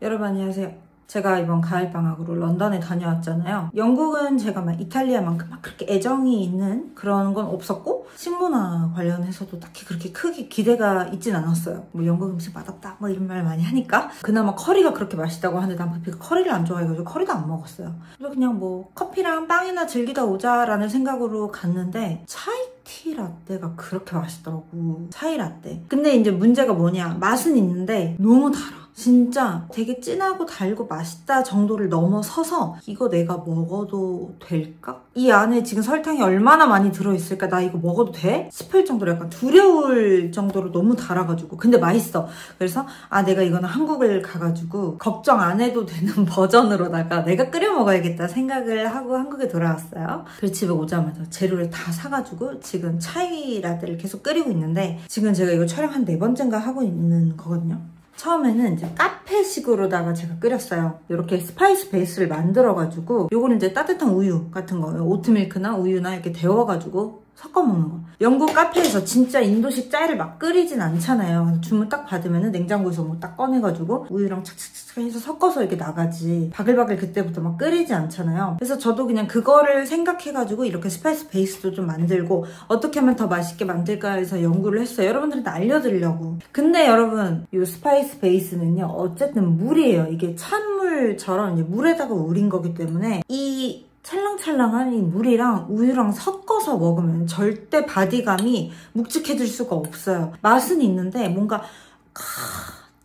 여러분 안녕하세요. 제가 이번 가을방학으로 런던에 다녀왔잖아요. 영국은 제가 막 이탈리아만큼 막 그렇게 애정이 있는 그런 건 없었고 식문화 관련해서도 딱히 그렇게 크게 기대가 있진 않았어요. 뭐 영국 음식 맛없다 뭐 이런 말 많이 하니까 그나마 커리가 그렇게 맛있다고 하는데 난 커리를 안 좋아해가지고 커리도 안 먹었어요. 그래서 그냥 뭐 커피랑 빵이나 즐기다 오자라는 생각으로 갔는데 차이티 라떼가 그렇게 맛있더라고. 차이 라떼. 근데 이제 문제가 뭐냐, 맛은 있는데 너무 달아. 진짜 되게 진하고 달고 맛있다 정도를 넘어서서 이거 내가 먹어도 될까? 이 안에 지금 설탕이 얼마나 많이 들어있을까? 나 이거 먹어도 돼? 싶을 정도로 약간 두려울 정도로 너무 달아가지고. 근데 맛있어. 그래서 내가 이거는 한국을 가가지고 걱정 안 해도 되는 버전으로다가 내가 끓여 먹어야겠다 생각을 하고 한국에 돌아왔어요. 그래서 집에 오자마자 재료를 다 사가지고 지금 차이 라떼를 계속 끓이고 있는데, 지금 제가 이거 촬영 한 4번째인가 하고 있는 거거든요. 처음에는 이제 카페식으로다가 제가 끓였어요. 이렇게 스파이스 베이스를 만들어가지고 요거는 이제 따뜻한 우유 같은 거예요. 오트밀크나 우유나 이렇게 데워가지고 섞어 먹는 거. 영국 카페에서 진짜 인도식 짜이를 막 끓이진 않잖아요. 주문 딱 받으면은 냉장고에서 뭐 딱 꺼내가지고 우유랑 착착착 해서 섞어서 이렇게 나가지, 바글바글 그때부터 막 끓이지 않잖아요. 그래서 저도 그냥 그거를 생각해가지고 이렇게 스파이스 베이스도 좀 만들고 어떻게 하면 더 맛있게 만들까 해서 연구를 했어요. 여러분들한테 알려드리려고. 근데 여러분, 이 스파이스 베이스는요 어쨌든 물이에요. 이게 찬물처럼 이제 물에다가 우린 거기 때문에 이 찰랑찰랑한 이 물이랑 우유랑 섞어서 먹으면 절대 바디감이 묵직해질 수가 없어요. 맛은 있는데 뭔가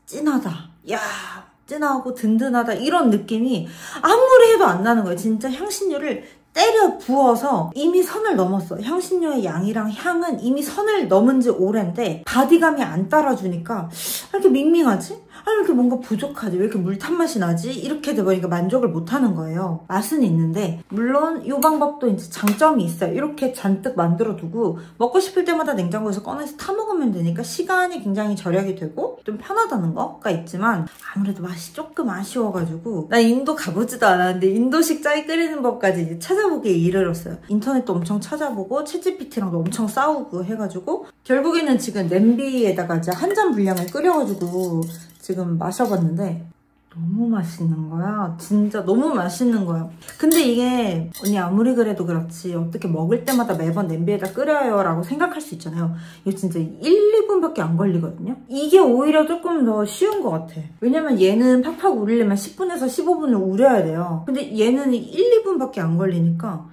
진하다, 야 진하고 든든하다 이런 느낌이 아무리 해도 안 나는 거예요. 진짜 향신료를 때려 부어서 이미 선을 넘었어. 향신료의 양이랑 향은 이미 선을 넘은 지 오랜데 바디감이 안 따라주니까 이렇게 밍밍하지? 왜 이렇게 뭔가 부족하지? 왜 이렇게 물탄 맛이 나지? 이렇게 돼버리니까 만족을 못하는 거예요. 맛은 있는데 물론 이 방법도 이제 장점이 있어요. 이렇게 잔뜩 만들어두고 먹고 싶을 때마다 냉장고에서 꺼내서 타먹으면 되니까 시간이 굉장히 절약이 되고 좀 편하다는 거가 있지만 아무래도 맛이 조금 아쉬워가지고 나 인도 가보지도 않았는데 인도식 짜이 끓이는 법까지 이제 찾아보기에 이르렀어요. 인터넷도 엄청 찾아보고 챗GPT랑도 엄청 싸우고 해가지고 결국에는 지금 냄비에다가 이제 한 잔 분량을 끓여가지고 지금 마셔봤는데 너무 맛있는 거야. 진짜 너무 맛있는 거야. 근데 이게 언니 아무리 그래도 그렇지 어떻게 먹을 때마다 매번 냄비에다 끓여요 라고 생각할 수 있잖아요. 이거 진짜 1, 2분밖에 안 걸리거든요. 이게 오히려 조금 더 쉬운 것 같아. 왜냐면 얘는 팍팍 우리려면 10분에서 15분을 우려야 돼요. 근데 얘는 1, 2분밖에 안 걸리니까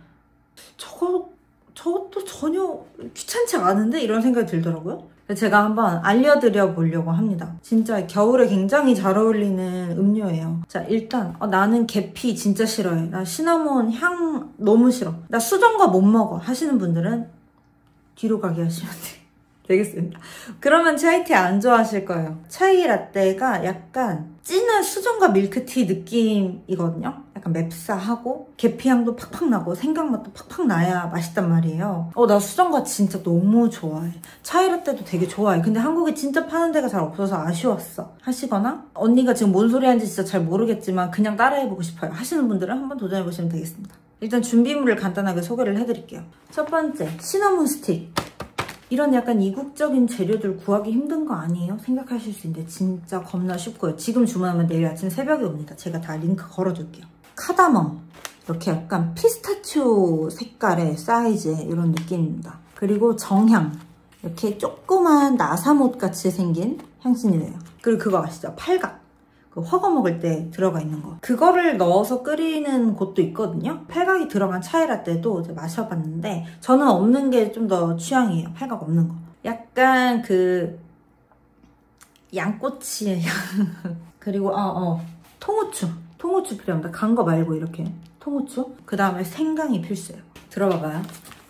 저것도 전혀 귀찮지 않은데? 이런 생각이 들더라고요. 제가 한번 알려드려 보려고 합니다. 진짜 겨울에 굉장히 잘 어울리는 음료예요. 자, 일단 나는 계피 진짜 싫어해. 나 시나몬 향 너무 싫어. 나 수정과 못 먹어 하시는 분들은 뒤로 가게 하시면 되겠습니다. 그러면 차이티 안 좋아하실 거예요. 차이 라떼가 약간 진한 수정과 밀크티 느낌이거든요. 약간 맵싸하고 계피향도 팍팍 나고 생강맛도 팍팍 나야 맛있단 말이에요. 나 수정과 진짜 너무 좋아해. 차이 라떼도 되게 좋아해. 근데 한국에 진짜 파는 데가 잘 없어서 아쉬웠어. 하시거나 언니가 지금 뭔 소리 하는지 진짜 잘 모르겠지만 그냥 따라해보고 싶어요 하시는 분들은 한번 도전해보시면 되겠습니다. 일단 준비물을 간단하게 소개를 해드릴게요. 첫 번째, 시나몬 스틱. 이런 약간 이국적인 재료들 구하기 힘든 거 아니에요? 생각하실 수 있는데 진짜 겁나 쉽고요. 지금 주문하면 내일 아침 새벽에 옵니다. 제가 다 링크 걸어둘게요. 카다멈. 이렇게 약간 피스타치오 색깔의 사이즈의 이런 느낌입니다. 그리고 정향. 이렇게 조그만 나사못 같이 생긴 향신료예요. 그리고 그거 아시죠? 팔각. 허거 먹을 때 들어가 있는 거. 그거를 넣어서 끓이는 곳도 있거든요. 팔각이 들어간 차이 라떼도 이제 마셔봤는데 저는 없는 게 좀 더 취향이에요. 팔각 없는 거. 약간 그 양꼬치의 그리고 통후추 필요합니다. 간 거 말고 이렇게 통후추. 그 다음에 생강이 필수예요. 들어봐봐요.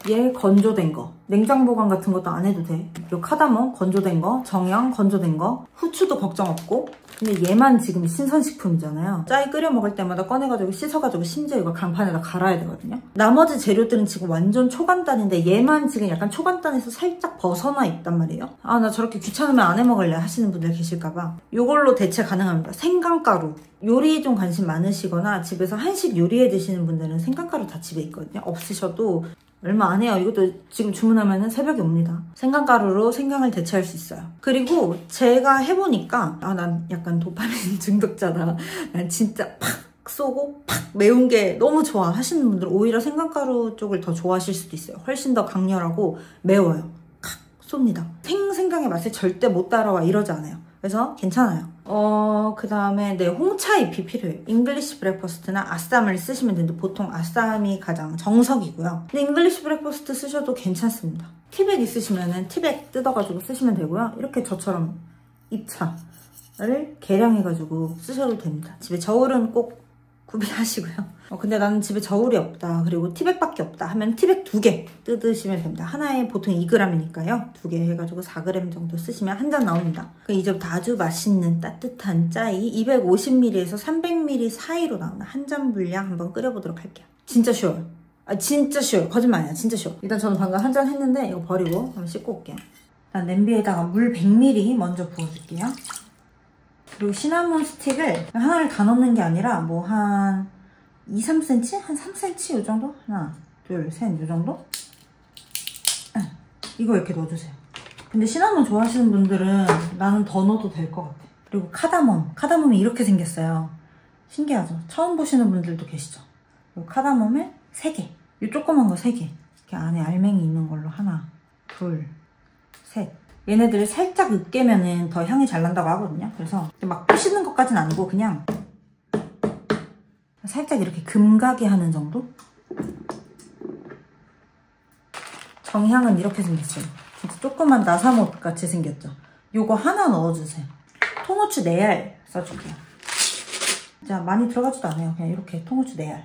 얘 건조된 거. 냉장 보관 같은 것도 안 해도 돼. 요 카다몬 건조된 거, 정향 건조된 거, 후추도 걱정 없고. 근데 얘만 지금 신선식품이잖아요. 짜이 끓여 먹을 때마다 꺼내가지고 씻어가지고 심지어 이걸 강판에다 갈아야 되거든요. 나머지 재료들은 지금 완전 초간단인데 얘만 지금 약간 초간단에서 살짝 벗어나 있단 말이에요. 나 저렇게 귀찮으면 안 해먹을래 하시는 분들 계실까봐 요걸로 대체 가능합니다. 생강가루. 요리에 좀 관심 많으시거나 집에서 한식 요리해 드시는 분들은 생강가루 다 집에 있거든요. 없으셔도 얼마 안 해요. 이것도 지금 주문하면 새벽에 옵니다. 생강가루로 생강을 대체할 수 있어요. 그리고 제가 해보니까 난 약간 약간 도파민 중독자다. 난 진짜 팍 쏘고 팍 매운 게 너무 좋아 하시는 분들 오히려 생강가루 쪽을 더 좋아하실 수도 있어요. 훨씬 더 강렬하고 매워요. 칵 쏩니다. 생강의 맛을 절대 못 따라와 이러지 않아요. 그래서 괜찮아요. 그 다음에 네, 홍차잎이 필요해요. 잉글리시 브렉퍼스트나 아쌈을 쓰시면 되는데 보통 아쌈이 가장 정석이고요. 근데 잉글리시 브렉퍼스트 쓰셔도 괜찮습니다. 티백 있으시면은 티백 뜯어가지고 쓰시면 되고요. 이렇게 저처럼 잎차를 계량해가지고 쓰셔도 됩니다. 집에 저울은 꼭 구비하시고요. 근데 나는 집에 저울이 없다. 그리고 티백밖에 없다 하면 티백 2개 뜯으시면 됩니다. 하나에 보통 2g이니까요. 2개 해가지고 4g 정도 쓰시면 한 잔 나옵니다. 이제부터 아주 맛있는 따뜻한 짜이 250ml에서 300ml 사이로 나오는 한 잔 분량 한번 끓여보도록 할게요. 진짜 쉬워요. 진짜 쉬워요. 거짓말 아니야. 진짜 쉬워. 일단 저는 방금 한 잔 했는데 이거 버리고 한번 씻고 올게요. 일단 냄비에다가 물 100ml 먼저 부어줄게요. 그리고 시나몬 스틱을 하나를 다 넣는 게 아니라 뭐 한 2, 3cm? 한 3cm 이 정도? 하나, 둘, 셋, 이 정도? 이거 이렇게 넣어주세요. 근데 시나몬 좋아하시는 분들은 나는 더 넣어도 될 것 같아. 그리고 카다몬이 이렇게 생겼어요. 신기하죠? 처음 보시는 분들도 계시죠? 그리고 카다몬을 3개. 이 조그만 거 3개. 이렇게 안에 알맹이 있는 걸로 하나, 둘, 셋. 얘네들을 살짝 으깨면은 더 향이 잘 난다고 하거든요. 그래서 막 부시는 것까지는 아니고 그냥 살짝 이렇게 금가게 하는 정도? 정향은 이렇게 생겼어요. 진짜 조그만 나사못 같이 생겼죠. 요거 하나 넣어주세요. 통후추 4알 써줄게요. 자, 많이 들어가지도 않아요. 그냥 이렇게 통후추 4알.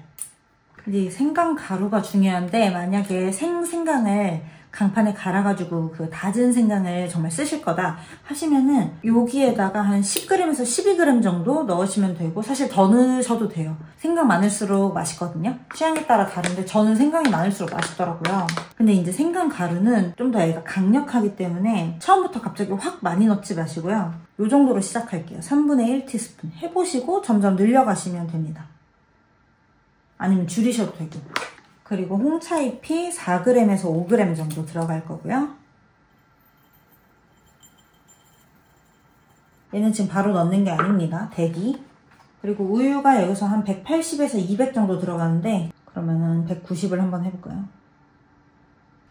근데 생강 가루가 중요한데 만약에 생강을 강판에 갈아가지고 그 다진 생강을 정말 쓰실 거다 하시면은 여기에다가 한 10g에서 12g 정도 넣으시면 되고 사실 더 넣으셔도 돼요. 생강 많을수록 맛있거든요. 취향에 따라 다른데 저는 생강이 많을수록 맛있더라고요. 근데 이제 생강 가루는 좀 더 얘가 강력하기 때문에 처음부터 갑자기 확 많이 넣지 마시고요. 요 정도로 시작할게요. 3분의 1티스푼 해보시고 점점 늘려가시면 됩니다. 아니면 줄이셔도 되고. 그리고 홍차잎이 4g에서 5g 정도 들어갈 거고요. 얘는 지금 바로 넣는 게 아닙니다. 대기. 그리고 우유가 여기서 한 180에서 200 정도 들어가는데 그러면은 190을 한번 해볼까요?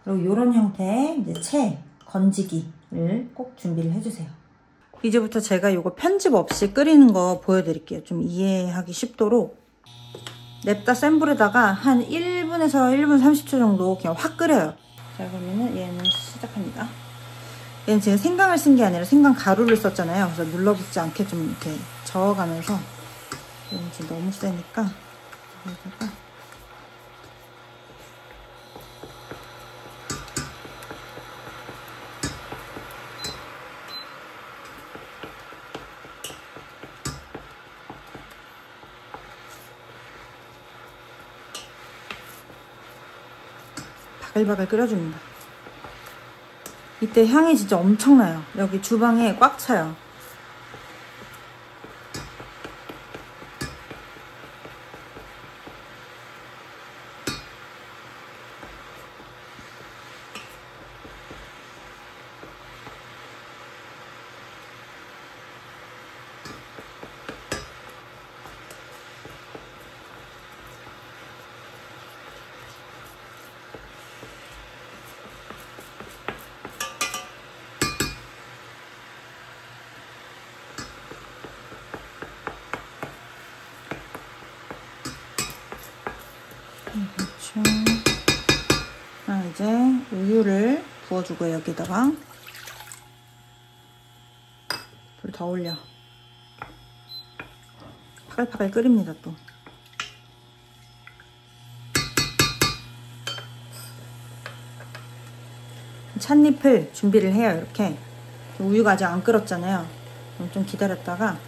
그리고 이런 형태의 이제 채 건지기를 꼭 준비를 해주세요. 이제부터 제가 이거 편집 없이 끓이는 거 보여드릴게요. 좀 이해하기 쉽도록. 냅다 센 불에다가 한 1분에서 1분 30초 정도 그냥 확 끓여요. 자, 그러면은 얘는 시작합니다. 얘는 지금 생강을 쓴 게 아니라 생강 가루를 썼잖아요. 그래서 눌러붙지 않게 좀 이렇게 저어가면서 얘는 지금 너무 세니까 여기다가 바글바글 끓여줍니다. 이때 향이 진짜 엄청나요. 여기 주방에 꽉 차요. 그렇죠. 이제 우유를 부어주고 여기다가 불 더 올려. 파글파글 끓입니다. 또 찻잎을 준비를 해요. 이렇게 우유가 아직 안 끓었잖아요. 그럼 좀 기다렸다가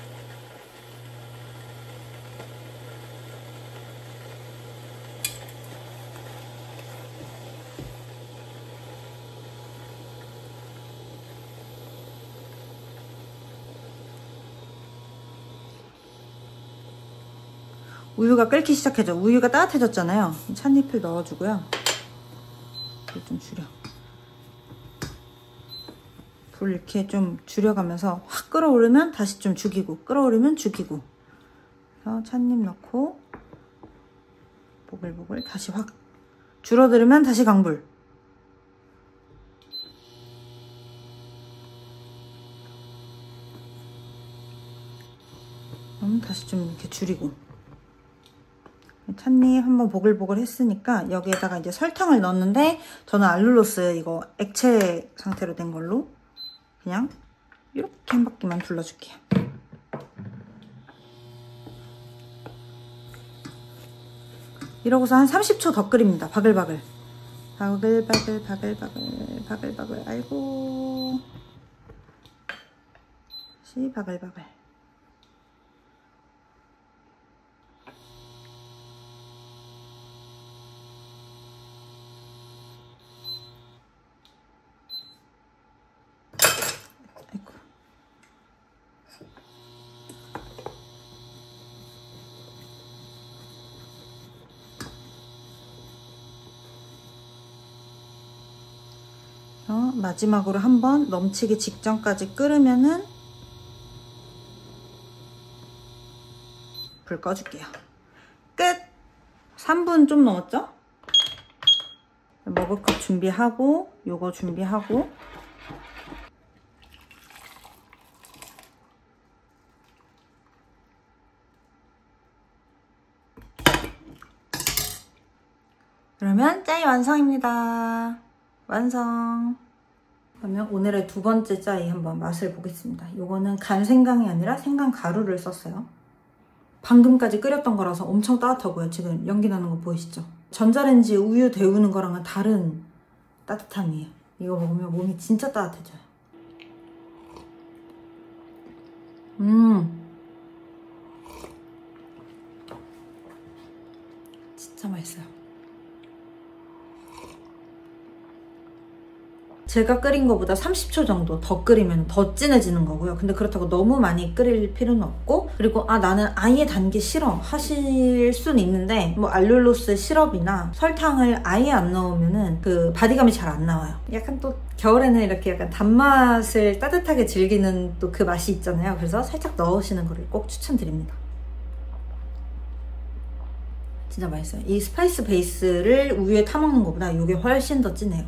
우유가 끓기 시작해져. 우유가 따뜻해졌잖아요. 찻잎을 넣어주고요. 불 좀 줄여. 불 이렇게 좀 줄여가면서 확 끓어오르면 다시 좀 죽이고, 끓어오르면 죽이고. 그래서 찻잎 넣고 보글보글 다시 확 줄어들으면 다시 강불. 다시 좀 이렇게 줄이고. 찻잎 한번 보글보글 했으니까 여기에다가 이제 설탕을 넣었는데, 저는 알룰로스 이거 액체 상태로 된 걸로 그냥 이렇게 한 바퀴만 둘러줄게요. 이러고서 한 30초 더 끓입니다. 바글바글. 바글바글 바글바글 바글바글. 아이고. 다시 바글바글. 마지막으로 한번 넘치기 직전까지 끓으면은 불 꺼줄게요. 끝! 3분 좀 넘었죠? 먹을 것 준비하고, 요거 준비하고, 그러면 짜이 완성입니다. 완성. 그러면 오늘의 두 번째 짜이 한번 맛을 보겠습니다. 요거는 간 생강이 아니라 생강 가루를 썼어요. 방금까지 끓였던 거라서 엄청 따뜻하고요. 지금 연기 나는 거 보이시죠? 전자레인지에 우유 데우는 거랑은 다른 따뜻함이에요. 이거 먹으면 몸이 진짜 따뜻해져요. 진짜 맛있어요. 제가 끓인 거보다 30초 정도 더 끓이면 더 진해지는 거고요. 근데 그렇다고 너무 많이 끓일 필요는 없고, 그리고 나는 아예 단 게 싫어 하실 수는 있는데, 뭐 알룰로스 시럽이나 설탕을 아예 안 넣으면은 그 바디감이 잘 안 나와요. 약간 또 겨울에는 이렇게 약간 단맛을 따뜻하게 즐기는 또 그 맛이 있잖아요. 그래서 살짝 넣으시는 거를 꼭 추천드립니다. 진짜 맛있어요. 이 스파이스 베이스를 우유에 타먹는 것보다 이게 훨씬 더 진해요.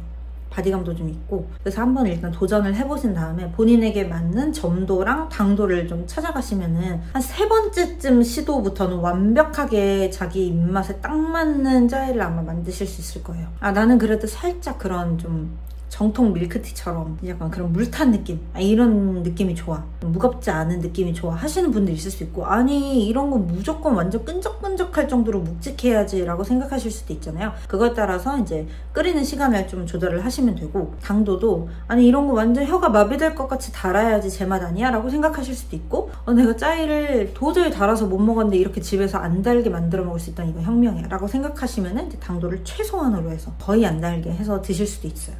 바디감도 좀 있고. 그래서 한번 일단 도전을 해보신 다음에 본인에게 맞는 점도랑 당도를 좀 찾아가시면은 한 3번째쯤 시도부터는 완벽하게 자기 입맛에 딱 맞는 짜이를 아마 만드실 수 있을 거예요. 나는 그래도 살짝 그런 좀 정통 밀크티처럼 약간 그런 물탄 느낌, 이런 느낌이 좋아, 무겁지 않은 느낌이 좋아 하시는 분들 있을 수 있고, 아니 이런 거 무조건 완전 끈적끈적할 정도로 묵직해야지 라고 생각하실 수도 있잖아요. 그거에 따라서 이제 끓이는 시간을 좀 조절을 하시면 되고, 당도도 아니 이런 거 완전 혀가 마비될 것 같이 달아야지 제 맛 아니야? 라고 생각하실 수도 있고, 내가 짜이를 도저히 달아서 못 먹었는데 이렇게 집에서 안 달게 만들어 먹을 수 있다니 이거 혁명이야 라고 생각하시면은 이제 당도를 최소한으로 해서 거의 안 달게 해서 드실 수도 있어요.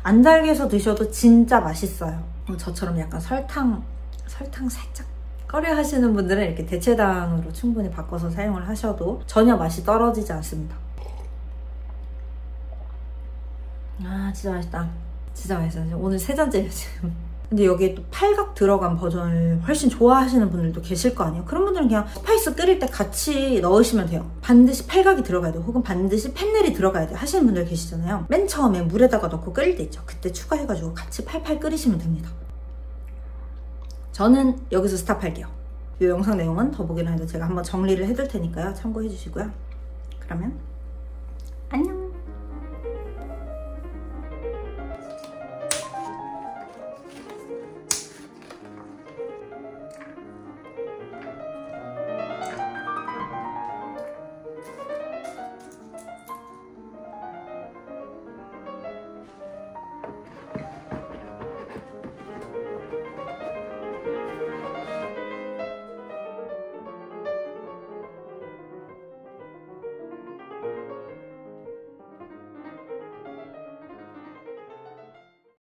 안 달게 해서 드셔도 진짜 맛있어요. 저처럼 약간 설탕 살짝 꺼려 하시는 분들은 이렇게 대체당으로 충분히 바꿔서 사용을 하셔도 전혀 맛이 떨어지지 않습니다. 진짜 맛있다. 진짜 맛있어요. 오늘 3잔째예요 지금. 근데 여기에 또 팔각 들어간 버전을 훨씬 좋아하시는 분들도 계실 거 아니에요. 그런 분들은 그냥 스파이스 끓일 때 같이 넣으시면 돼요. 반드시 팔각이 들어가야 돼요. 혹은 반드시 펜넬이 들어가야 돼요 하시는 분들 계시잖아요. 맨 처음에 물에다가 넣고 끓일 때 있죠. 그때 추가해가지고 같이 팔팔 끓이시면 됩니다. 저는 여기서 스탑할게요. 이 영상 내용은 더보기란에도 제가 한번 정리를 해둘 테니까요. 참고해 주시고요. 그러면 안녕.